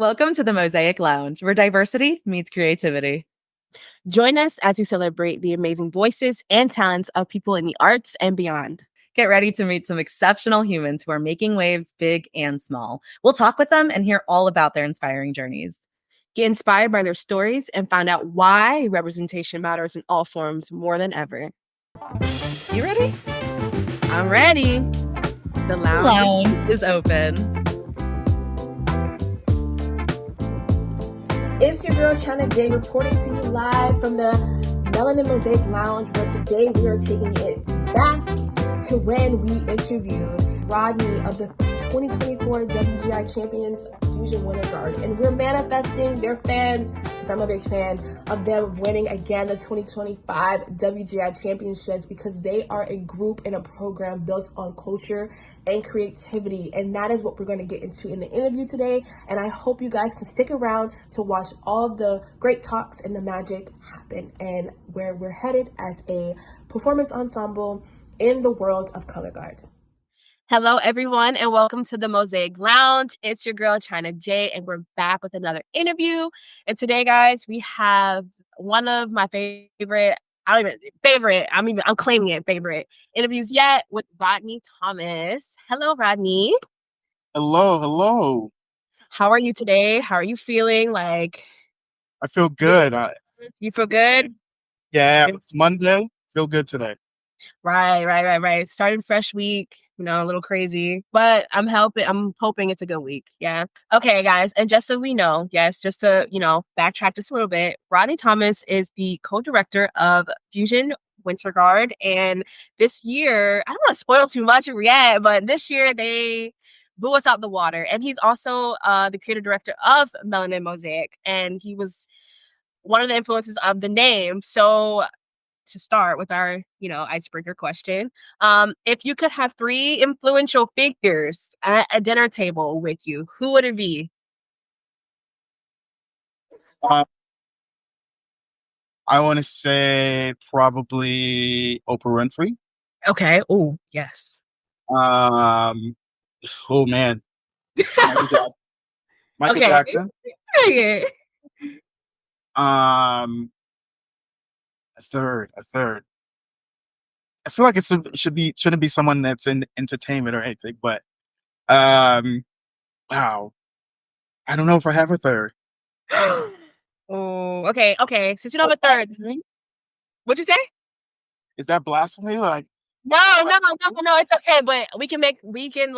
Welcome to the Mosaic Lounge, where diversity meets creativity. Join us as we celebrate the amazing voices and talents of people in the arts and beyond. Get ready to meet some exceptional humans who are making waves big and small. We'll talk with them and hear all about their inspiring journeys. Get inspired by their stories and find out why representation matters in all forms more than ever. You ready? I'm ready. The lounge is open. It's your girl Chynna J reporting to you live from the Melanin Mosaic Lounge, where today we are taking it back to when we interviewed Rodney of the 2024 WGI Champions Fusion Winterguard, and we're manifesting their fans, because I'm a big fan of them winning again the 2025 WGI Championships, because they are a group and a program built on culture and creativity, and that is what we're going to get into in the interview today. And I hope you guys can stick around to watch all of the great talks and the magic happen, and where we're headed as a performance ensemble in the world of color guard. Hello, everyone, and welcome to the Mosaic Lounge. It's your girl, Chynna J, and we're back with another interview. And today, guys, we have one of my favorite interviews yet with Rodney Thomas. Hello, Rodney. Hello. How are you today? How are you feeling? I feel good. You feel good? Yeah, it's Monday. Feel good today. Right. Starting fresh week, a little crazy, but I'm hoping it's a good week. Yeah. Okay, guys. And just so we know, just to, backtrack just a little bit, Rodney Thomas is the co-director of Fusion Winterguard. And this year, I don't want to spoil too much yet, but this year they blew us out the water. And he's also the creative director of Melanin Mosaic. And he was one of the influences of the name. So to start with our, icebreaker question, if you could have 3 influential figures at a dinner table with you, who would it be? I want to say probably Oprah Winfrey. Okay. Oh, yes. Oh man. Michael Jackson. Yeah. A third. I feel like shouldn't be someone that's in entertainment or anything, but wow. I don't know if I have a third. Oh, okay. Since you don't have a third, what'd you say? Is that blasphemy? No, it's okay. But we can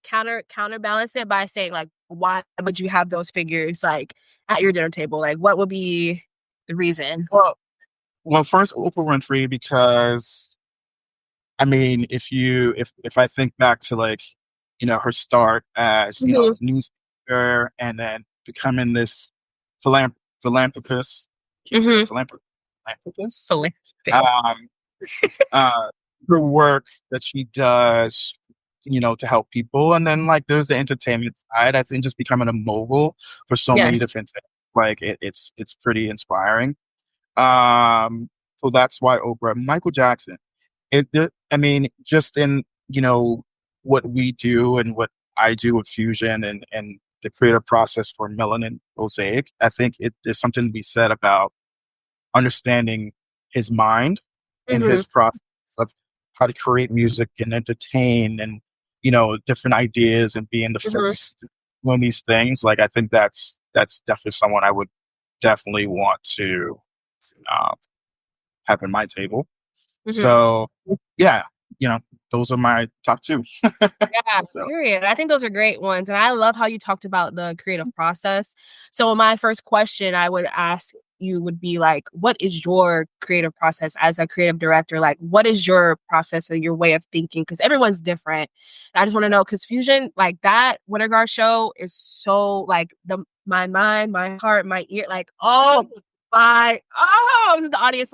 counterbalance it by saying why would you have those figures at your dinner table? What would be the reason? Well, first Oprah Winfrey, because I mean, if I think back to her start as a news anchor and then becoming this philanthropist. Philanthropist. Her work that she does, to help people, and then there's the entertainment side. I think just becoming a mogul for so many different things, it's pretty inspiring. So that's why Oprah. Michael Jackson. Just in what we do and what I do with Fusion and the creative process for Melanin Mosaic, I think there's something to be said about understanding his mind and his process of how to create music and entertain and different ideas and being the first doing these things. I think that's definitely someone I would definitely want to have in my table. So yeah, those are my top 2. Period. I think those are great ones. And I love how you talked about the creative process. So my first question I would ask you would be what is your creative process as a creative director? What is your process or your way of thinking? Because everyone's different. I just want to know, because Fusion, that Winterguard show is so my mind, my heart, my ear, the audience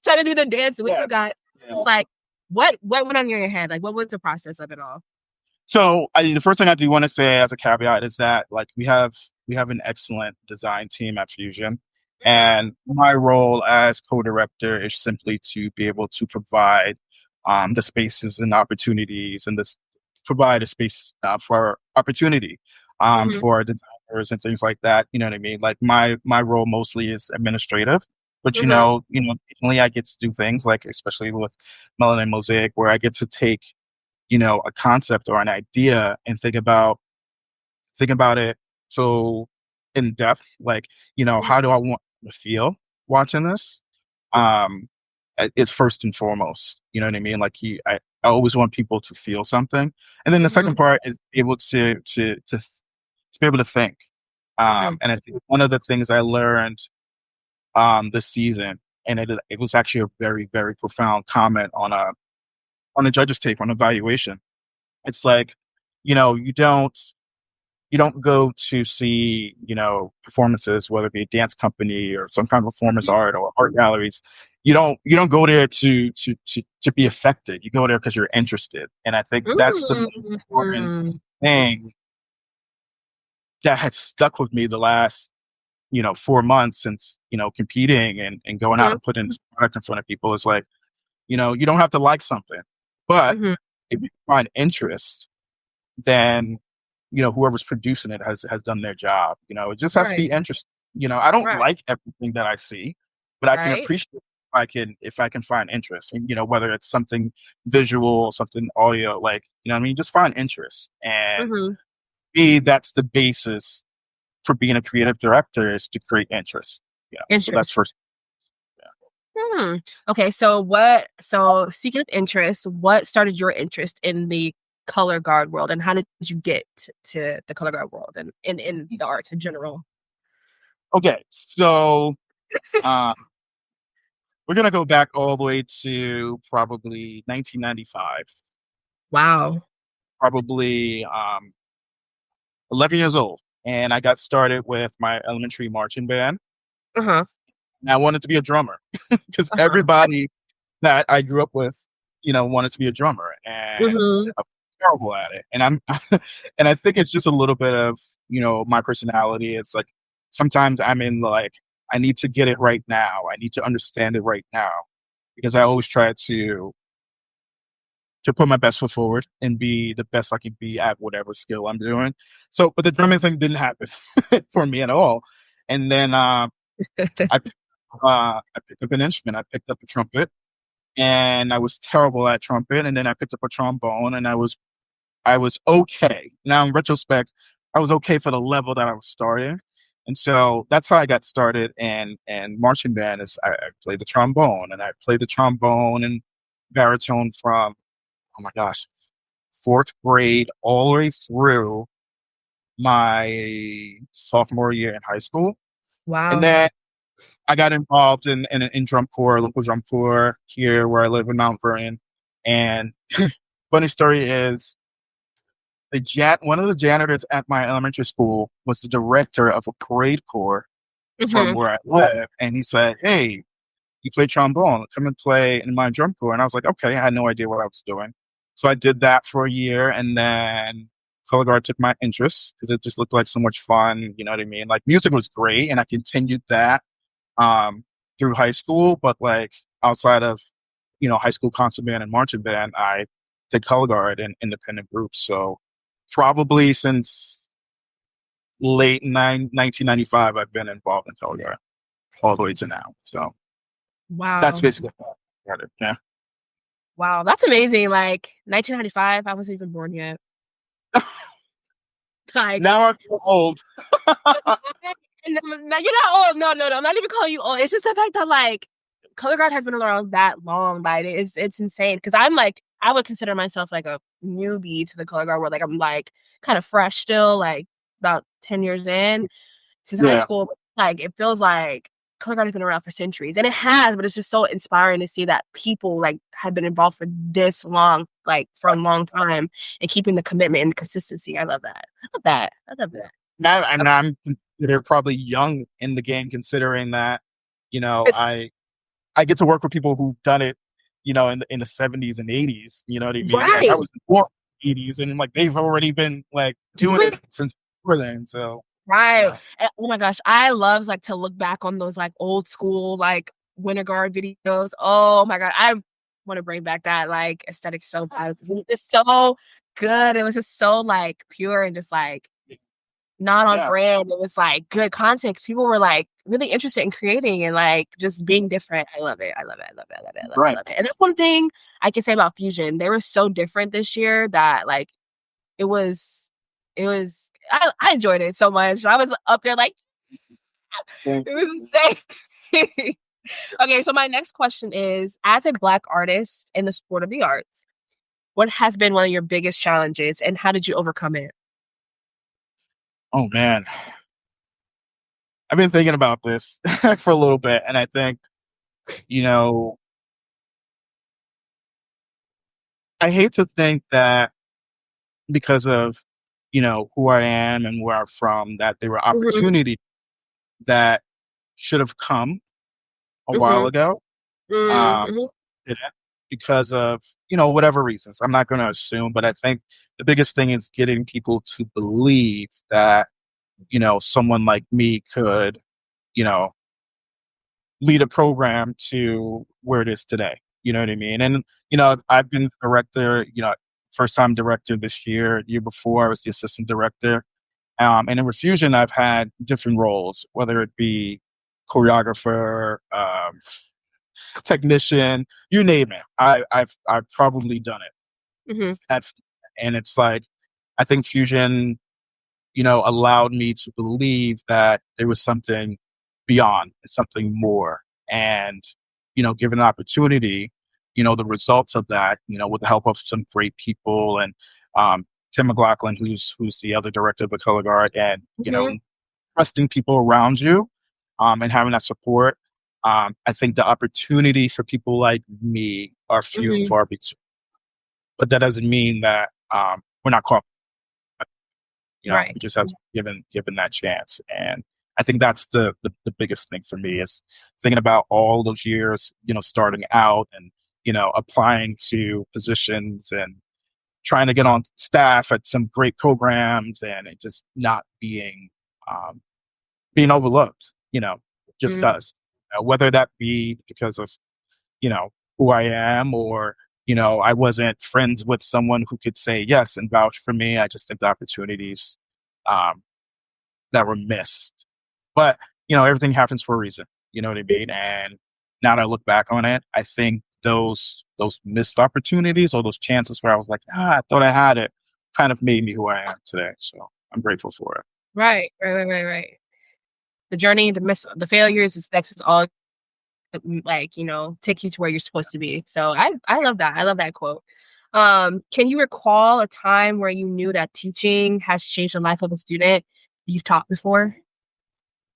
trying to do the dance with you guys. It's what went on in your head? What was the process of it all? So the first thing I do want to say as a caveat is that we have an excellent design team at Fusion, and my role as co-director is simply to be able to provide the spaces and opportunities, and provide a space for opportunity for design orders and things like that. You know what I mean? Like my role mostly is administrative, but occasionally I get to do things like, especially with Melanin Mosaic, where I get to take, a concept or an idea and think about it so in depth, like, how do I want to feel watching this? It's first and foremost, you know what I mean? Like I always want people to feel something. And then the second part is able to be able to think. And I think one of the things I learned this season, and it was actually a very, very profound comment on a judge's tape on evaluation. It's like, you don't go to see, performances, whether it be a dance company or some kind of performance art or art galleries. You don't go there to be affected. You go there because you're interested. And I think that's the most important thing that has stuck with me the last, 4 months since, competing and going out and putting this product in front of people. Is like, you don't have to like something, but if you find interest, then whoever's producing it has done their job. It just has to be interesting. I don't like everything that I see, but I can appreciate if I can find interest. And whether it's something visual, something audio, like, just find interest. And that's the basis for being a creative director, is to create interest. So that's first. Okay, so speaking of interest, what started your interest in the color guard world, and how did you get to the color guard world and in the arts in general? Okay, so we're gonna go back all the way to probably 1995. Wow. Probably 11 years old, and I got started with my elementary marching band. And I wanted to be a drummer because everybody that I grew up with, wanted to be a drummer, and I'm terrible at it. And and I think it's just a little bit of, my personality. It's like, sometimes I'm in like, I need to get it right now. I need to understand it right now, because I always try to put my best foot forward and be the best I can be at whatever skill I'm doing. So, but the drumming thing didn't happen for me at all. And then I picked up an instrument. I picked up a trumpet, and I was terrible at trumpet. And then I picked up a trombone, and I was okay. Now in retrospect, I was okay for the level that I was starting. And so that's how I got started. And marching band is, I played the trombone, and I played the trombone and baritone from, oh my gosh, 4th grade all the way through my sophomore year in high school. Wow. And then I got involved in drum corps, local drum corps here where I live in Mount Vernon. And funny story is, one of the janitors at my elementary school was the director of a parade corps from where I live. And he said, "Hey, you play trombone, come and play in my drum corps." And I was like, okay, I had no idea what I was doing. So I did that for a year, and then color guard took my interest because it just looked like so much fun. You know what I mean? Like, music was great, and I continued that through high school. But like, outside of, high school concert band and marching band, I did color guard in independent groups. So probably since late 1995, I've been involved in color guard all the way to now. So wow, that's basically how I started. Yeah. Wow, that's amazing. Like 1995, I wasn't even born yet. Like, now I'm too old. You're not old. No, I'm not even calling you old. It's just the fact that like color guard has been around that long, but it's insane. Because I'm like, I would consider myself like a newbie to the color guard world. Like, I'm like kind of fresh still, like about 10 years in since high school. Like, it feels like color guard has been around for centuries, and it has, but it's just so inspiring to see that people like have been involved for this long, like for a long time, and keeping the commitment and consistency. I love that. I'm considered probably young in the game, considering that, I get to work with people who've done it, in the 70s and 80s. You know what I mean? Right. Like, I was born in the 80s, and like they've already been like doing it since before then. So right. Yeah. Oh my gosh, I love like to look back on those like old school like Winterguard videos. Oh my god, I want to bring back that like aesthetic so bad. It's so good. It was just so like pure and just like not on brand. It was like good content because people were like really interested in creating and like just being different. I love it. I love it. I love it. I love it. I love it. I love it. And that's one thing I can say about Fusion. They were so different this year that like it was I enjoyed it so much. I was up there like it was insane. Okay, so my next question is, as a Black artist in the sport of the arts, what has been one of your biggest challenges and how did you overcome it? Oh man. I've been thinking about this for a little bit, and I think, you know, I hate to think that because of, you know, who I am and where I'm from, that there were opportunities that should have come a while ago. Because of, you know, whatever reasons. I'm not going to assume, but I think the biggest thing is getting people to believe that, you know, someone like me could, you know, lead a program to where it is today. You know what I mean? And, you know, I've been director, you know, first time director this year. Year before, I was the assistant director. And in Refusion, I've had different roles, whether it be choreographer, technician, you name it. I've probably done it. And it's like, I think Fusion, you know, allowed me to believe that there was something beyond, something more. And, you know, given an opportunity, you know, the results of that, you know, with the help of some great people and Tim McLaughlin, who's the other director of the Color Guard, and, you know, trusting people around you and having that support. I think the opportunity for people like me are few and far between. But that doesn't mean that we're not caught. You know, we just have given that chance. And I think that's the biggest thing for me is thinking about all those years, you know, starting out and, you know, applying to positions and trying to get on staff at some great programs and it just not being overlooked, you know, just does. Whether that be because of, you know, who I am or, you know, I wasn't friends with someone who could say yes and vouch for me. I just think the opportunities that were missed. But, you know, everything happens for a reason. You know what I mean? And now that I look back on it, I think those missed opportunities or those chances where I was like, I thought I had it, kind of made me who I am today. So I'm grateful for it. Right. The journey, the failures, it's all like, you know, take you to where you're supposed to be. So I love that. I love that quote. Can you recall a time where you knew that teaching has changed the life of a student you've taught before?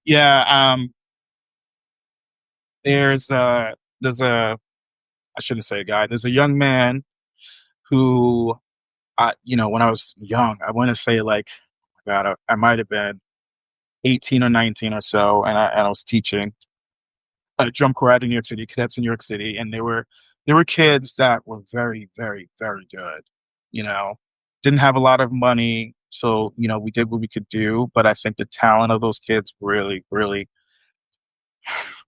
Yeah. There's a I shouldn't say a guy. There's a young man who, you know, when I was young, I want to say like, God, I might have been 18 or 19 or so, and I was teaching a drum corps at New York City, cadets in New York City, and there were kids that were very, very, very good. You know, didn't have a lot of money, so you know we did what we could do. But I think the talent of those kids really, really,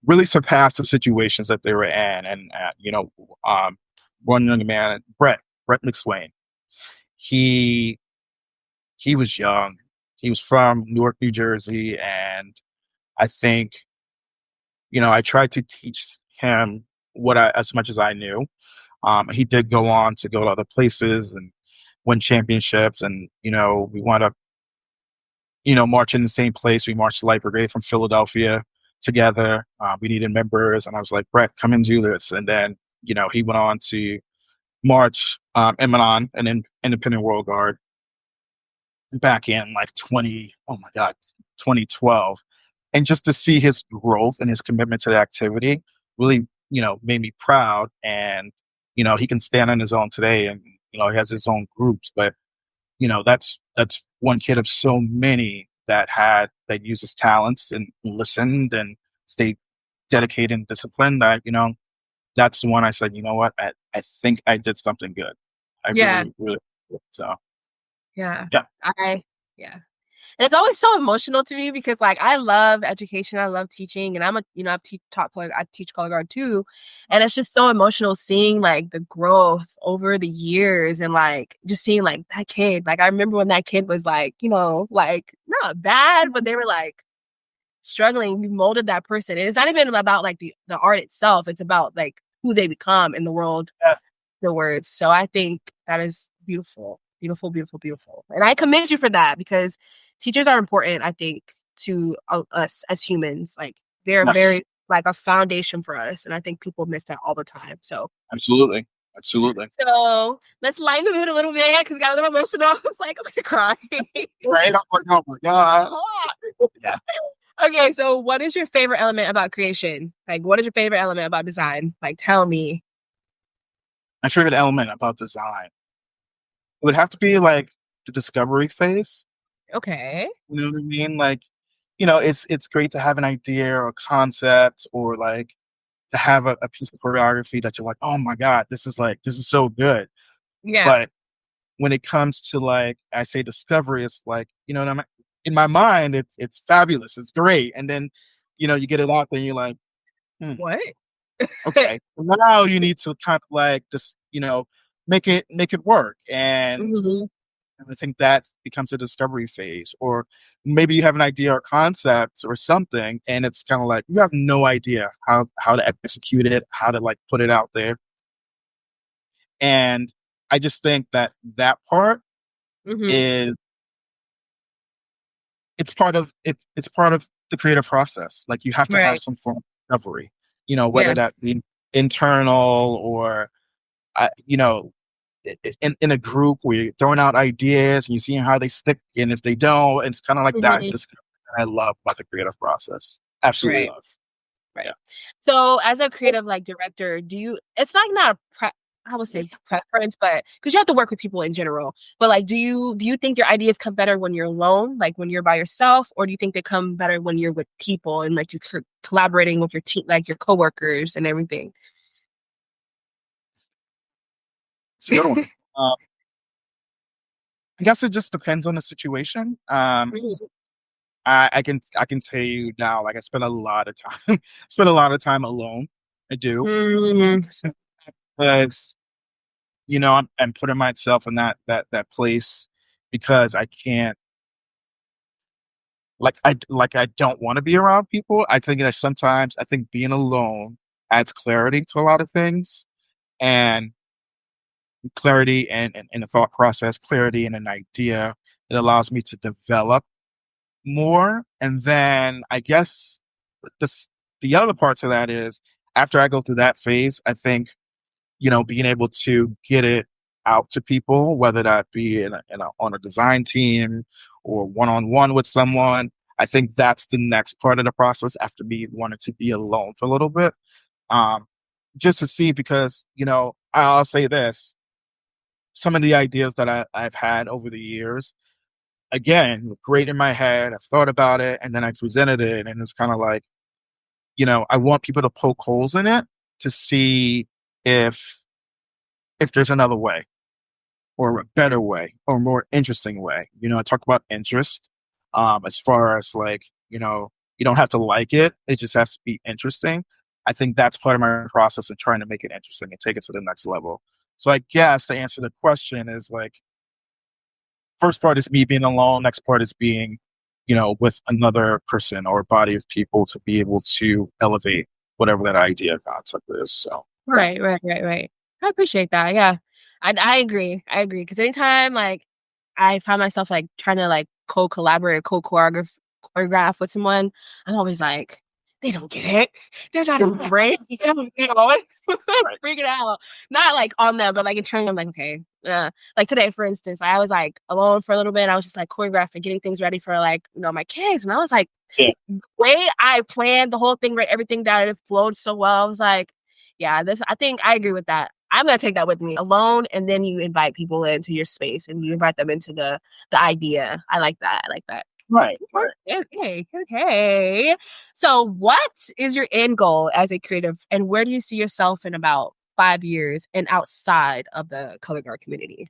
really surpassed the situations that they were in. And you know, one young man, Brett McSwain, he was young. He was from Newark, New Jersey, and I think, you know, I tried to teach him as much as I knew. He did go on to go to other places and win championships, and you know, we wound up, you know, marching in the same place. We marched the Light Brigade from Philadelphia together. We needed members, and I was like, Brett, come and do this. And then, you know, he went on to march Melanin, an independent World Guard, back in like 2012. And just to see his growth and his commitment to the activity really, you know, made me proud. And, you know, he can stand on his own today and, you know, he has his own groups. But, you know, that's one kid of so many that used his talents and listened and stayed dedicated and disciplined. That, you know, that's the one I said, you know what, I think I did something good. Really, so. Yeah. And it's always so emotional to me because like I love education, I love teaching, and I'm a I teach color guard too, and it's just so emotional seeing like the growth over the years and like just seeing like that kid. Like I remember when that kid was like, like not bad, but they were like struggling. We molded that person, and it's not even about like the art itself. It's about like who they become in the world. Yeah. The words. So I think that is beautiful. Beautiful, beautiful, beautiful. And I commend you for that because teachers are important, I think, to us as humans. Like they're very like a foundation for us. And I think people miss that all the time. So Absolutely. So let's lighten the mood a little bit because got a little emotional. It's like I'm gonna cry. Right? I'm like, oh my God. Yeah. Okay, so what is your favorite element about creation? Like what is your favorite element about design? Like tell me. My favorite element about design would have to be like the discovery phase. Okay. You know what I mean? Like, it's great to have an idea or a concept or like to have a piece of choreography that you're like, oh my God, this is so good. Yeah. But when it comes to like, I say discovery, it's like, in my mind, it's fabulous. It's great. And then, you get it out there and you're like, What? okay. Now you need to kind of like just, make it work. And I think that becomes a discovery phase. Or maybe you have an idea or concept or something, and it's kind of like you have no idea how to execute it, how to like put it out there. And I just think that part is it's part of the creative process. Like you have to have some form of discovery, whether that be internal or in a group where you're throwing out ideas and you're seeing how they stick, and if they don't, it's kind of like that discovery that I love about the creative process. Absolutely love. Right. Yeah. So as a creative like director, it's like not I would say preference, but because you have to work with people in general. But like, do you think your ideas come better when you're alone, like when you're by yourself, or do you think they come better when you're with people and like you're collaborating with your team, like your coworkers and everything? It's a good one. I guess it just depends on the situation. I can tell you now, like I spend a lot of time alone. I do. Because I'm putting myself in that place because I can't I don't want to be around people. I think that sometimes being alone adds clarity to a lot of things, and clarity and a thought process, clarity and an idea. It allows me to develop more. And then I guess the other parts of that is after I go through that phase, I think, being able to get it out to people, whether that be on a design team or one-on-one with someone, I think that's the next part of the process after me wanting to be alone for a little bit. Just to see, because, I'll say this, some of the ideas that I've had over the years, again, great in my head. I've thought about it and then I presented it, and it's kind of like, I want people to poke holes in it to see if there's another way or a better way or a more interesting way. I talk about interest, as far as like, you don't have to like it. It just has to be interesting. I think that's part of my process of trying to make it interesting and take it to the next level. So I guess to answer the question is like, first part is me being alone. Next part is being, with another person or body of people to be able to elevate whatever that idea concept is. So Right. I appreciate that. Yeah. I agree. Because anytime like I find myself like trying to like co-collaborate, choreograph with someone, I'm always like, they don't get it. They're not in brain. Freaking out. Not like on them, but like in turn, I'm like, okay. Like today, for instance, I was like alone for a little bit. I was just like choreographing, getting things ready for like, my kids. And I was like, the way I planned the whole thing, right, everything down, it flowed so well. I was like, yeah, I think I agree with that. I'm going to take that with me alone. And then you invite people into your space and you invite them into the idea. I like that. Right. Okay. So what is your end goal as a creative, and where do you see yourself in about 5 years and outside of the color guard community?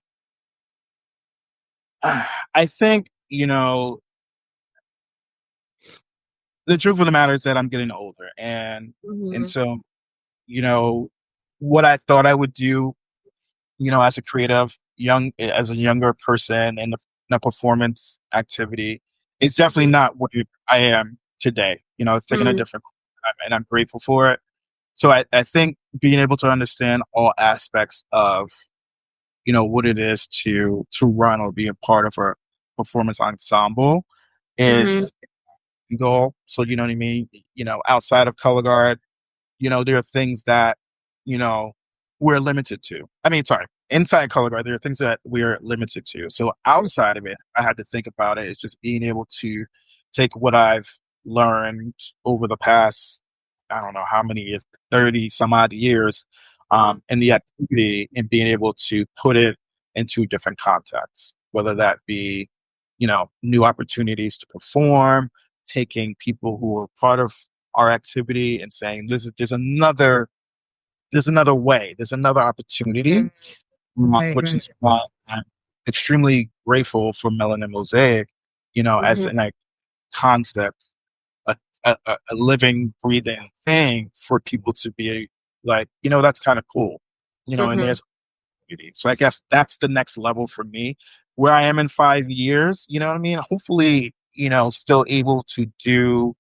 I think, the truth of the matter is that I'm getting older, and Mm-hmm. so, you know, what I thought I would do, as a creative, as a younger person in a performance activity, is definitely not what I am today. It's taken a Mm-hmm. different time, and I'm grateful for it. So I think being able to understand all aspects of, what it is to run or be a part of a performance ensemble Mm-hmm. is a goal. So you know what I mean? Outside of color guard, there are things that, you know, we're limited to. I mean, sorry, inside color guard, there are things that we are limited to. So outside of it, I had to think about it. It's just being able to take what I've learned over the past, I don't know how many years, 30 some odd years, in the activity, and being able to put it into different contexts, whether that be, new opportunities to perform, taking people who are part of our activity and saying, there's another way, there's another opportunity, Right, which right. is why I'm extremely grateful for Melanin Mosaic, as Mm-hmm. an concept, a living, breathing thing for people to be like, that's kind of cool, and Mm-hmm. there's beauty. So I guess that's the next level for me, where I am in 5 years, you know what I mean? Hopefully, still able to do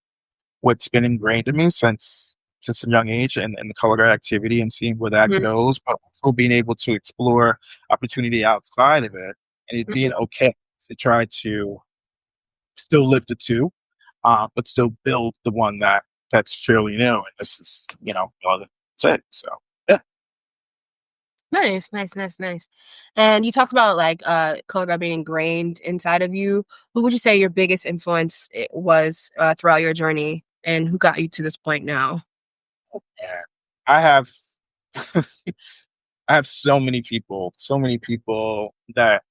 what's been ingrained in me since a young age, and the color guard activity, and seeing where that Mm-hmm. goes, but also being able to explore opportunity outside of it, and it being okay to try to still live the two, but still build the one that's fairly new. And this is, well, that's it. So yeah. Nice, nice, nice, nice. And you talked about like color guard being ingrained inside of you. Who would you say your biggest influence was throughout your journey, and who got you to this point now? Yeah. I have I have so many people that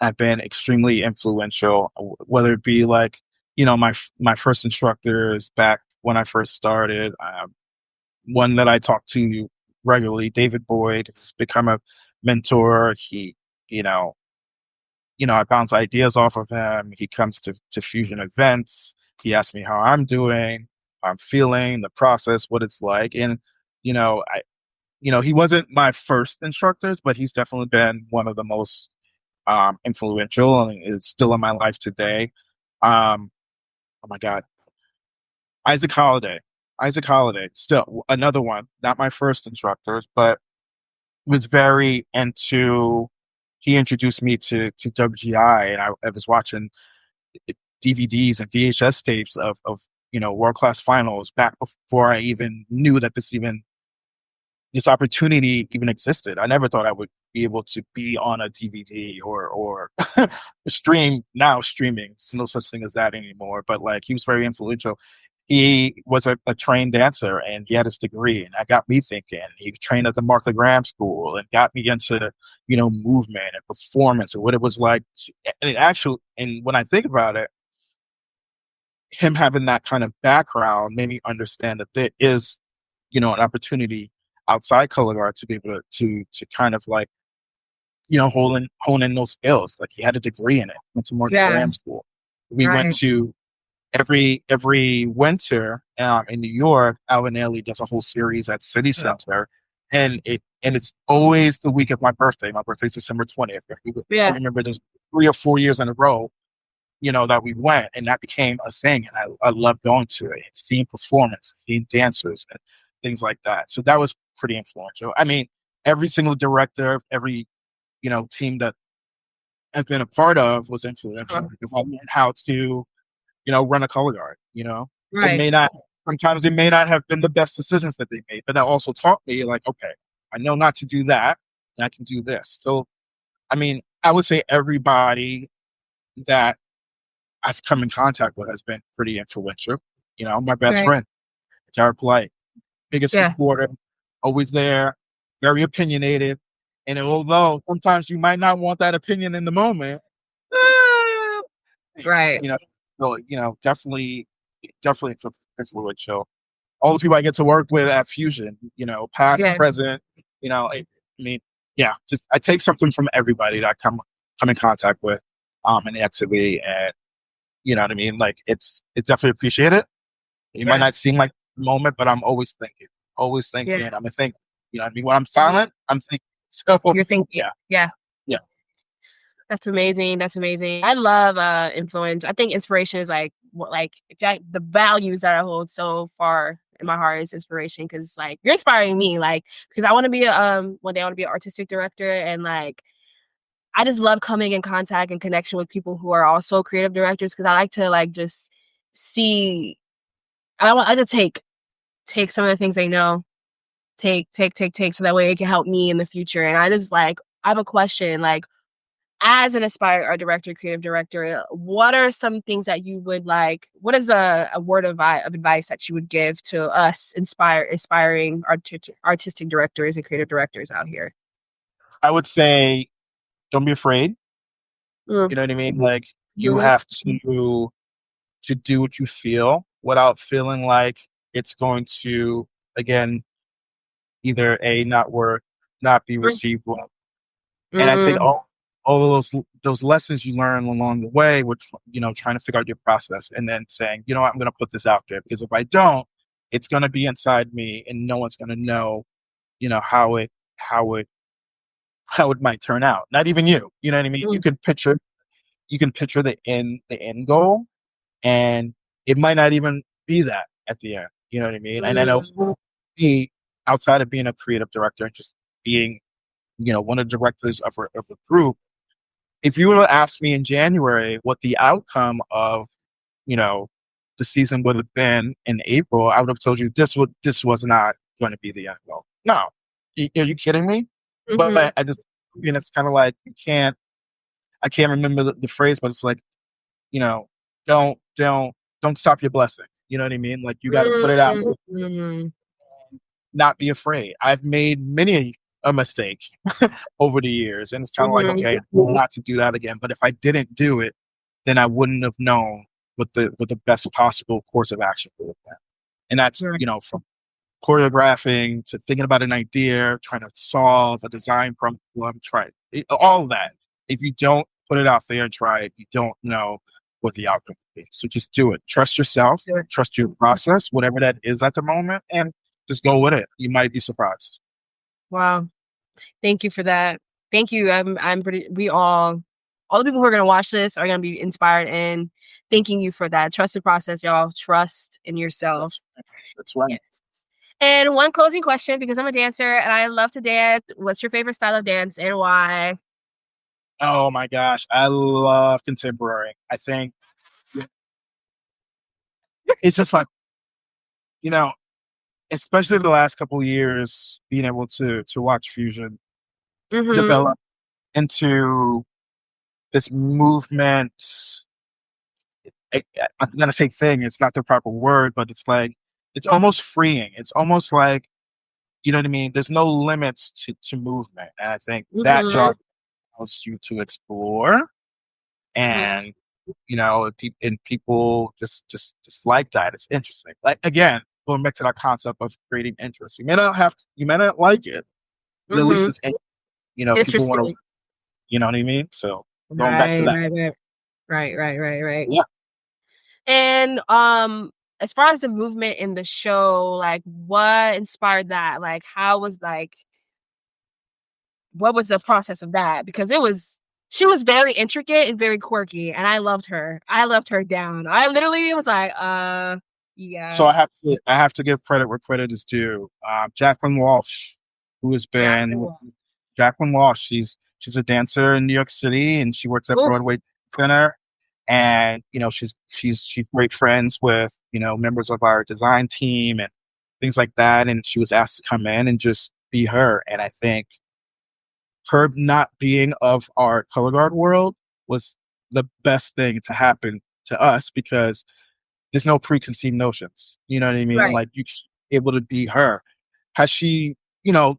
have been extremely influential, whether it be like, my first instructors back when I first started. One that I talk to regularly, David Boyd, has become a mentor. He, you know, I bounce ideas off of him. He comes to Fusion events. He asks me how I'm doing, how I'm feeling, the process, what it's like. And, I, he wasn't my first instructors, but he's definitely been one of the most influential, and is still in my life today. Oh my God, Isaac Holiday. Isaac Holiday, still another one, not my first instructors, but was very into. He introduced me to WGI, and I was watching DVDs and VHS tapes of world class finals back before I even knew that this opportunity even existed. I never thought I would be able to be on a DVD or stream. Now streaming, there's no such thing as that anymore. But like, he was very influential. He was a trained dancer, and he had his degree, and that got me thinking. He trained at the Martha Graham School and got me into, movement and performance and what it was like. And when I think about it, him having that kind of background made me understand that there is, an opportunity outside color guard to be able to kind of like, hone in those skills. Like, he had a degree in it, went to Martha Yeah, Graham School. We went Right. to every winter in New York. Alvin Ailey does a whole series at City Center, and it's always the week of my birthday. My birthday's December 20th. I yeah, remember there's 3 or 4 years in a row, that we went, and that became a thing. And I love going to it, and seeing performance, seeing dancers and things like that. So that was pretty influential. I mean, every single director, every, team that I've been a part of was influential, because I learned how to, run a color guard. It right. may not, sometimes it may not have been the best decisions that they made, but that also taught me, like, okay, I know not to do that, and I can do this. So, I mean, I would say everybody that I've come in contact with has been pretty influential. My best Right. friend, Jared Blight, biggest Yeah. supporter, always there, very opinionated. And although sometimes you might not want that opinion in the moment, Right. you know, so, definitely influential. All the people I get to work with at Fusion, past, Yeah. present, I mean, yeah, just I take something from everybody that I come in contact with, in the activity, and You know what I mean? Like it's definitely appreciated. It might not seem like the moment, but I'm always thinking. Yeah. I'm a thinker. You know what I mean? When I'm silent, I'm thinking. So You're thinking. Yeah. Yeah. That's amazing. That's amazing. I love influence. I think inspiration is like the values that I hold so far in my heart is inspiration, because like you're inspiring me, like because I want to be one day I want to be an artistic director, and like I just love coming in contact and connection with people who are also creative directors, because I like to like just see. I like to take some of the things they know, take, so that way it can help me in the future. And I just like I have a question, like, as an aspiring art director, creative director, what are some things that you would like? What is a word of advice that you would give to us aspiring artistic directors and creative directors out here? I would say, don't be afraid. Mm. You know what I mean? Like you have to do what you feel without feeling like it's going to, again, either not work, not be received well. And I think all of those lessons you learn along the way, which, trying to figure out your process and then saying, you know what, I'm going to put this out there, because if I don't, it's going to be inside me and no one's going to know, how it might turn out. Not even you. You know what I mean? You can picture the end goal, and it might not even be that at the end. You know what I mean? And I know for me, outside of being a creative director and just being, one of the directors of the group, if you were to ask me in January what the outcome of, the season would have been in April, I would have told you this was not going to be the end goal. No. Are you kidding me? But I just, it's kind of like I can't remember the phrase, but it's like, don't stop your blessing. You know what I mean? Like you got to put it out. Not be afraid. I've made many a mistake over the years, and it's kind of like, okay, not to do that again. But if I didn't do it, then I wouldn't have known what the best possible course of action would have been. And that's from choreographing to thinking about an idea, trying to solve a design problem, all of that. If you don't put it out there and try it, you don't know what the outcome will be. So just do it. Trust yourself, trust your process, whatever that is at the moment, and just go with it. You might be surprised. Wow. Thank you for that. Thank you. All the people who are going to watch this are going to be inspired, and thanking you for that. Trust the process, y'all. Trust in yourself. That's right. Yes. And one closing question, because I'm a dancer and I love to dance. What's your favorite style of dance and why? Oh my gosh. I love contemporary. I think it's just like, especially the last couple of years, being able to watch fusion develop into this movement. I'm going to say thing, it's not the proper word, but it's like, it's almost freeing. It's almost like, you know what I mean? There's no limits to movement. And I think that job allows you to explore, and, and people just like that. It's interesting. Like, again, going back to that concept of creating interest. You may not like it, but at least it's, people want to, you know what I mean? So going back to that. Right. Yeah. And as far as the movement in the show, like what inspired that? Like what was the process of that? Because she was very intricate and very quirky, and I loved her. I loved her down. I literally was like, yeah. So I have to give credit where credit is due. Jacqueline Walsh, who has been Jacqueline Walsh. She's a dancer in New York City, and she works at Broadway Center. And she's great friends with members of our design team and things like that. And she was asked to come in and just be her. And I think her not being of our color guard world was the best thing to happen to us, because there's no preconceived notions. You know what I mean? Right. Like, you're able to be her. Has she,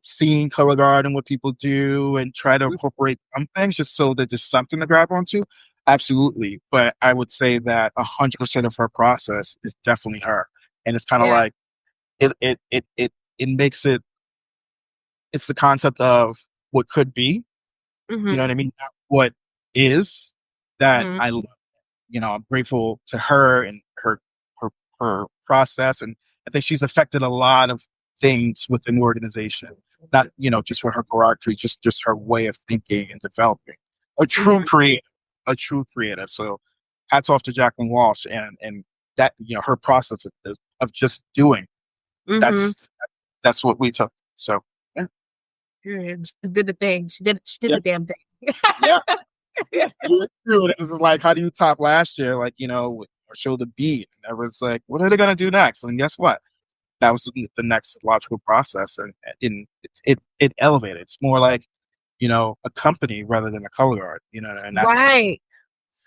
seen color guard and what people do and try to incorporate some things just so that there's something to grab onto? Absolutely. But I would say that 100% of her process is definitely her. And it's kind of like, it makes it, it's the concept of what could be, you know what I mean? Not what is, that I love. I'm grateful to her and her process. And I think she's affected a lot of things within the organization, not, just for her choreography, just her way of thinking and developing. A true creative. So hats off to Jacqueline Walsh and that, her process of just doing. That's what we took. So yeah. She did the thing. She did the damn thing. Yeah. It was like, how do you top last year? Like, or show the beat. And everyone's like, what are they gonna do next? And guess what? That was the next logical process, and it elevated. It's more like, a company rather than a color guard. And that's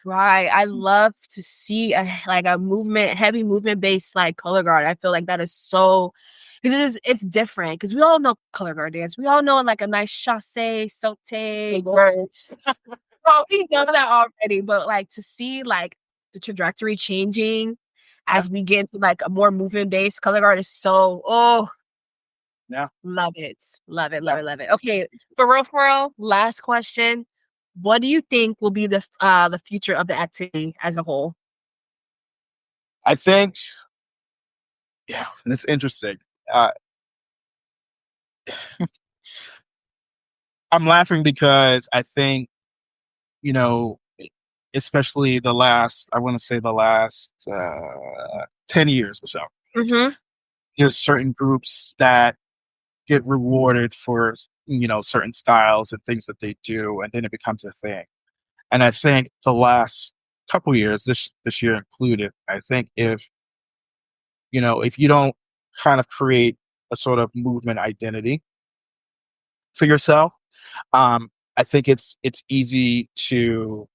right. I love to see a heavy movement based like color guard. I feel like that is so, because it's different. Because we all know color guard dance. We all know like a nice chassé, sauté. Oh, we know that already. But like to see like the trajectory changing as we get into like a more movement based color guard is so love it. Okay, for real. Last question. What do you think will be the future of the activity as a whole? I think, it's interesting. I'm laughing because I think, especially the last 10 years or so, there's certain groups that get rewarded for, certain styles and things that they do, and then it becomes a thing. And I think the last couple years, this year included, I think if you don't kind of create a sort of movement identity for yourself, I think it's easy to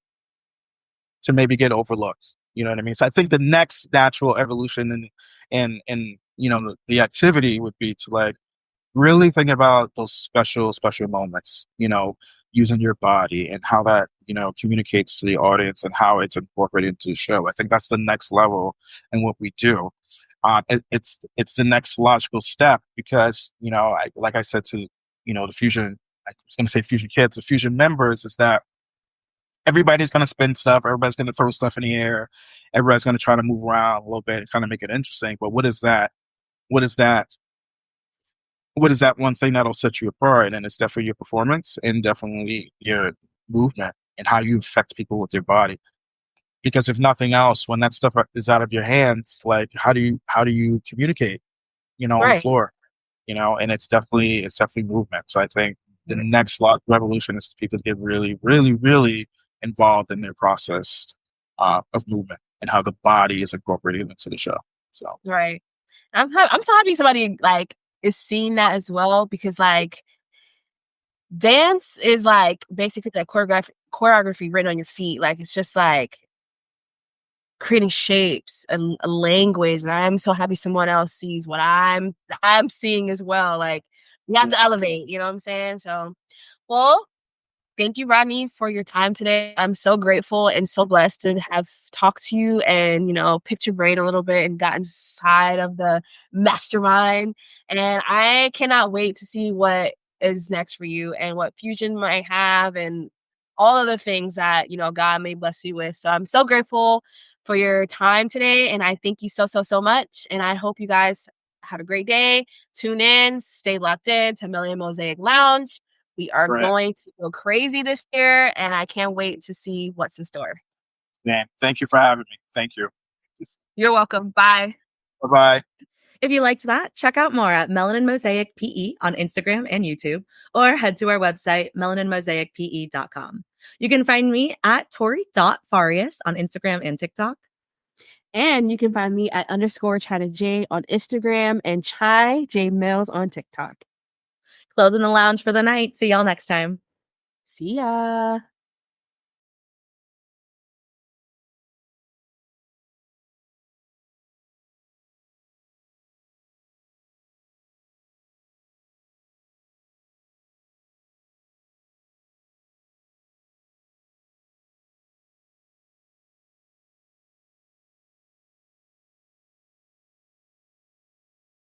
maybe get overlooked. You know what I mean? So I think the next natural evolution in the activity would be to like really think about those special moments, using your body and how that, communicates to the audience and how it's incorporated into the show. I think that's the next level in what we do. It's the next logical step because, like I said to, the Fusion, I was going to say Fusion kids, the Fusion members, is that everybody's going to spin stuff. Everybody's going to throw stuff in the air. Everybody's going to try to move around a little bit and kind of make it interesting. But what is that one thing that'll set you apart? And it's definitely your performance and definitely your movement and how you affect people with your body. Because if nothing else, when that stuff is out of your hands, like how do you communicate, on the floor, and it's definitely movement. So I think the next revolution is people get really, really, really involved in their process of movement and how the body is incorporated into the show. So right. I'm so happy somebody like is seeing that as well, because like dance is like basically that choreography written on your feet. Like it's just like creating shapes and a language. And I'm so happy someone else sees what I'm seeing as well. Like we have to elevate, you know what I'm saying? So, well, thank you, Rodney, for your time today. I'm so grateful and so blessed to have talked to you and, picked your brain a little bit and got inside of the mastermind. And I cannot wait to see what is next for you and what Fusion might have and all of the things that, God may bless you with. So I'm so grateful for your time today. And I thank you so, so, so much. And I hope you guys have a great day. Tune in, stay locked in to Melanin Mosaic Lounge. We are going to go crazy this year, and I can't wait to see what's in store. Man, thank you for having me. Thank you. You're welcome. Bye. Bye-bye. If you liked that, check out more at Melanin Mosaic PE on Instagram and YouTube, or head to our website, melaninmosaicpe.com. You can find me at tori.farias on Instagram and TikTok. And you can find me at _Chynna J on Instagram and Chai J Mills on TikTok. Closing the lounge for the night. See y'all next time. See ya.